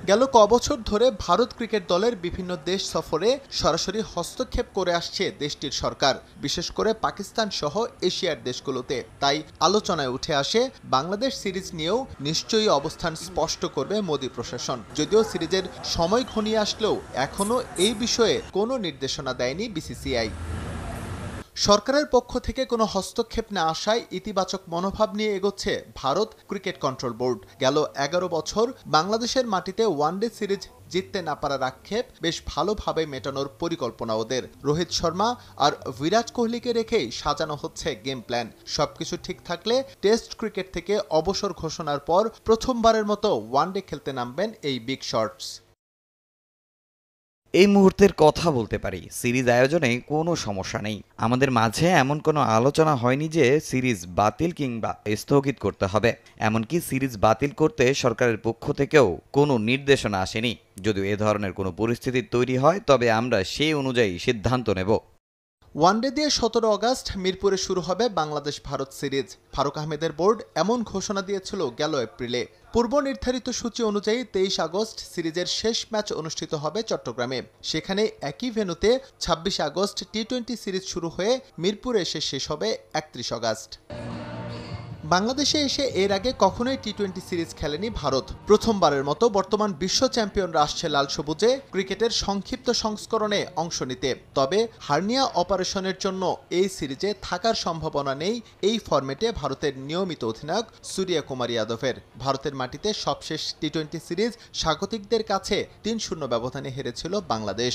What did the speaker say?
গেল কবছর ধরে ভারত ক্রিকেট দলের বিভিন্ন দেশ সফরে সরাসরি হস্তক্ষেপ করে আসছে দেশটির সরকার, বিশেষ করে পাকিস্তান সহ এশিয়ার দেশগুলোতে। তাই আলোচনায় উঠে আসে বাংলাদেশ সিরিজ নিয়েও নিশ্চয়ই অবস্থান স্পষ্ট করবে মোদি প্রশাসন। যদিও সিরিজের সময় ঘনিয়ে আসলেও এখনও এই বিষয়ে কোনো নির্দেশনা দেয়নি বিসিসিআই। সরকারের পক্ষ থেকে কোনো হস্তক্ষেপ না আসায় ইতিবাচক মনোভাব নিয়ে এগোচ্ছে ভারত ক্রিকেট কন্ট্রোল বোর্ড। গেল 11 বছর বাংলাদেশের মাটিতে ওয়ানডে সিরিজ জিততে না পারার আক্ষেপ বেশ ভালোভাবে মেটানোর পরিকল্পনা ওদের। রোহিত শর্মা আর বিরাট কোহলিকে রেখেই সাজানো হচ্ছে গেম প্ল্যান। সবকিছু ঠিক থাকলে টেস্ট ক্রিকেট থেকে অবসর ঘোষণার পর প্রথমবারের মতো ওয়ানডে খেলতে নামবেন এই বিগ শটস। এই মুহূর্তের কথা বলতে পারি, সিরিজ আয়োজনে কোনো সমস্যা নেই। আমাদের মাঝে এমন কোনো আলোচনা হয়নি যে সিরিজ বাতিল কিংবা স্থগিত করতে হবে। এমনকি সিরিজ বাতিল করতে সরকারের পক্ষ থেকেও কোনো নির্দেশনা আসেনি। যদিও এ ধরনের কোনো পরিস্থিতি তৈরি হয় তবে আমরা সেই অনুযায়ী সিদ্ধান্ত নেব। ওয়ানডে দিয়ে 17 আগস্ট মিরপুরে শুরু হবে বাংলাদেশ ভারত সিরিজ। ফারুক আহমেদের বোর্ড এমন ঘোষণা দিয়েছিল গেল এপ্রিলে। পূর্ব নির্ধারিত সূচি অনুযায়ী 23 আগস্ট সিরিজের শেষ ম্যাচ অনুষ্ঠিত হবে চট্টগ্রামে। সেখানে একই ভেন্যুতে 26 আগস্ট টি-20 সিরিজ শুরু হয়ে মিরপুরে এসে শেষ হবে 31 আগস্ট। বাংলাদেশে এসে এর আগে কখনোই টি-20 সিরিজ খেলেনি ভারত। প্রথমবারের মতো বর্তমান বিশ্ব চ্যাম্পিয়নরা আসছে লাল সবুজে ক্রিকেটের সংক্ষিপ্ত সংস্করণে অংশ নিতে। তবে হার্নিয়া অপারেশনের জন্য এই সিরিজে থাকার সম্ভাবনা নেই এই ফরম্যাটে ভারতের নিয়মিত অধিনায়ক সূর্য কুমার যাদবের। ভারতের মাটিতে সবশেষ টি-20 সিরিজ স্বাগতিকদের কাছে 3-0 ব্যবধানে হেরেছিল বাংলাদেশ।